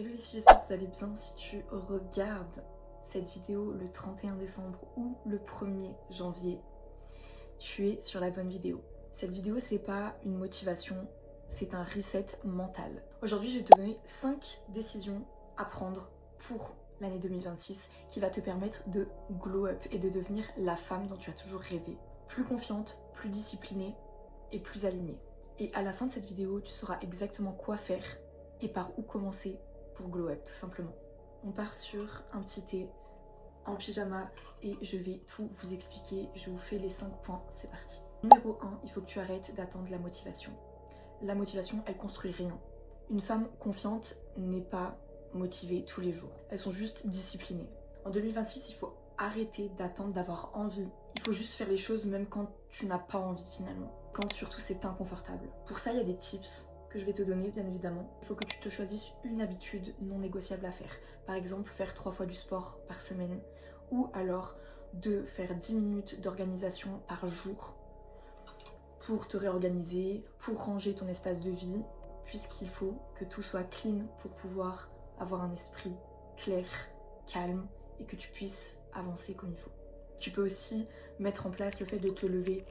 Hello les filles, j'espère que vous allez bien. Si tu regardes cette vidéo le 31 décembre ou le 1er janvier, tu es sur la bonne vidéo. Cette vidéo, c'est pas une motivation, c'est un reset mental. Aujourd'hui, je vais te donner 5 décisions à prendre pour l'année 2026 qui va te permettre de glow up et de devenir la femme dont tu as toujours rêvé. Plus confiante, plus disciplinée et plus alignée. Et à la fin de cette vidéo, tu sauras exactement quoi faire et par où commencer pour glow up tout simplement. On part sur un petit thé en pyjama et je vais tout vous expliquer. Je vous fais les 5 points, c'est parti. Numéro 1, il faut que tu arrêtes d'attendre la motivation. La motivation, elle construit rien. Une femme confiante n'est pas motivée tous les jours. Elles sont juste disciplinées. En 2026, il faut arrêter d'attendre d'avoir envie. Il faut juste faire les choses même quand tu n'as pas envie finalement. Quand surtout c'est inconfortable. Pour ça, il y a des tips que je vais te donner bien évidemment. Il faut que tu te choisisses une habitude non négociable à faire. Par exemple, faire 3 fois du sport par semaine ou alors de faire 10 minutes d'organisation par jour pour te réorganiser, pour ranger ton espace de vie, puisqu'il faut que tout soit clean pour pouvoir avoir un esprit clair, calme et que tu puisses avancer comme il faut. Tu peux aussi mettre en place le fait de te lever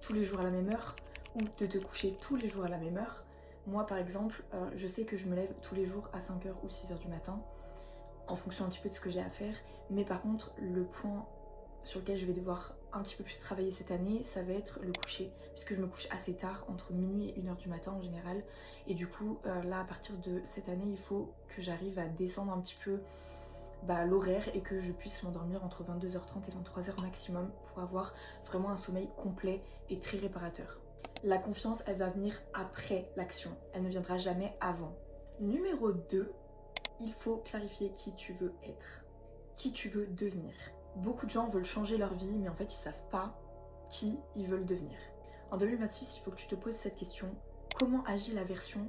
tous les jours à la même heure ou de te coucher tous les jours à la même heure. Moi par exemple, je sais que je me lève tous les jours à 5h ou 6h du matin en fonction un petit peu de ce que j'ai à faire, mais par contre le point sur lequel je vais devoir un petit peu plus travailler cette année, ça va être le coucher, puisque je me couche assez tard, entre minuit et 1h du matin en général, et du coup là à partir de cette année il faut que j'arrive à descendre un petit peu l'horaire et que je puisse m'endormir entre 22h30 et 23h maximum pour avoir vraiment un sommeil complet et très réparateur. La confiance, elle va venir après l'action, elle ne viendra jamais avant. Numéro 2, il faut clarifier qui tu veux être, qui tu veux devenir. Beaucoup de gens veulent changer leur vie, mais en fait, ils savent pas qui ils veulent devenir. En 2026, il faut que tu te poses cette question. Comment agit la version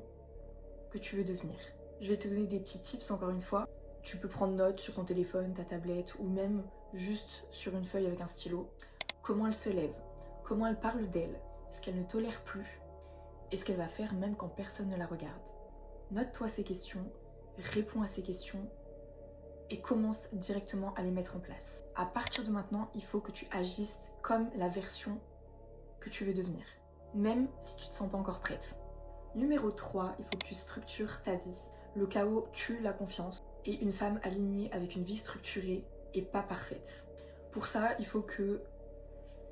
que tu veux devenir? Je vais te donner des petits tips encore une fois. Tu peux prendre note sur ton téléphone, ta tablette ou même juste sur une feuille avec un stylo. Comment elle se lève? Comment elle parle d'elle? Est-ce qu'elle ne tolère plus? Et ce qu'elle va faire même quand personne ne la regarde? Note-toi ces questions, réponds à ces questions et commence directement à les mettre en place. À partir de maintenant, il faut que tu agisses comme la version que tu veux devenir, même si tu ne te sens pas encore prête. Numéro 3, il faut que tu structures ta vie. Le chaos tue la confiance et une femme alignée avec une vie structurée est pas parfaite. Pour ça, il faut que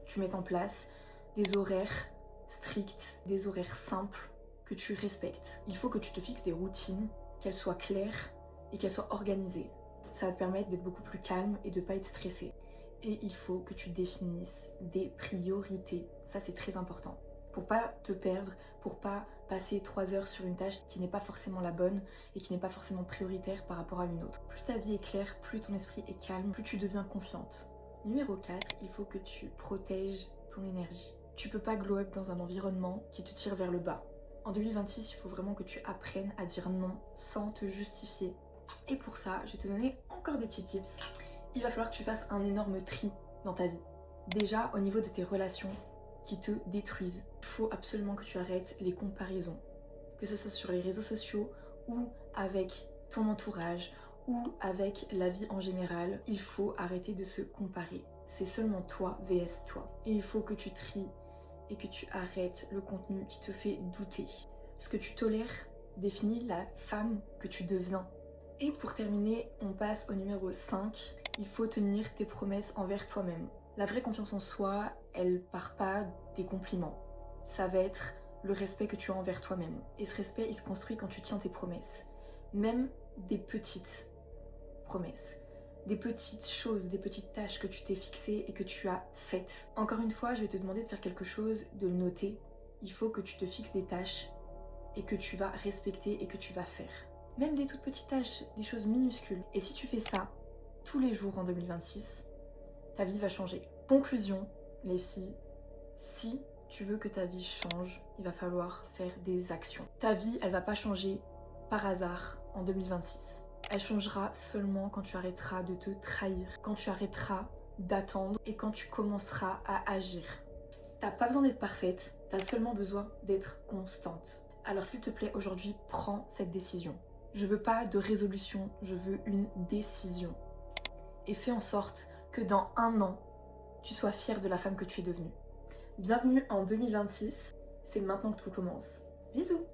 tu mettes en place des horaires stricts, des horaires simples que tu respectes. Il faut que tu te fixes des routines, qu'elles soient claires et qu'elles soient organisées. Ça va te permettre d'être beaucoup plus calme et de ne pas être stressé. Et il faut que tu définisses des priorités. Ça, c'est très important. Pour pas te perdre, pour pas passer 3 heures sur une tâche qui n'est pas forcément la bonne et qui n'est pas forcément prioritaire par rapport à une autre. Plus ta vie est claire, plus ton esprit est calme, plus tu deviens confiante. Numéro 4, il faut que tu protèges ton énergie. Tu peux pas glow up dans un environnement qui te tire vers le bas. En 2026, il faut vraiment que tu apprennes à dire non sans te justifier. Et pour ça, je vais te donner encore des petits tips. Il va falloir que tu fasses un énorme tri dans ta vie. Déjà, au niveau de tes relations qui te détruisent, il faut absolument que tu arrêtes les comparaisons. Que ce soit sur les réseaux sociaux ou avec ton entourage ou avec la vie en général, il faut arrêter de se comparer. C'est seulement toi vs toi. Et il faut que tu tries et que tu arrêtes le contenu qui te fait douter. Ce que tu tolères définit la femme que tu deviens. Et pour terminer, on passe au numéro 5. Il faut tenir tes promesses envers toi-même. La vraie confiance en soi, elle part pas des compliments. Ça va être le respect que tu as envers toi-même. Et ce respect, il se construit quand tu tiens tes promesses. Même des petites promesses. Des petites choses, des petites tâches que tu t'es fixées et que tu as faites. Encore une fois, je vais te demander de faire quelque chose, de le noter. Il faut que tu te fixes des tâches et que tu vas respecter et que tu vas faire. Même des toutes petites tâches, des choses minuscules. Et si tu fais ça tous les jours en 2026, ta vie va changer. Conclusion, les filles, si tu veux que ta vie change, il va falloir faire des actions. Ta vie, elle va pas changer par hasard en 2026. Elle changera seulement quand tu arrêteras de te trahir, quand tu arrêteras d'attendre et quand tu commenceras à agir. T'as pas besoin d'être parfaite, t'as seulement besoin d'être constante. Alors s'il te plaît, aujourd'hui, prends cette décision. Je veux pas de résolution, je veux une décision. Et fais en sorte que dans 1 an, tu sois fière de la femme que tu es devenue. Bienvenue en 2026, c'est maintenant que tout commence. Bisous!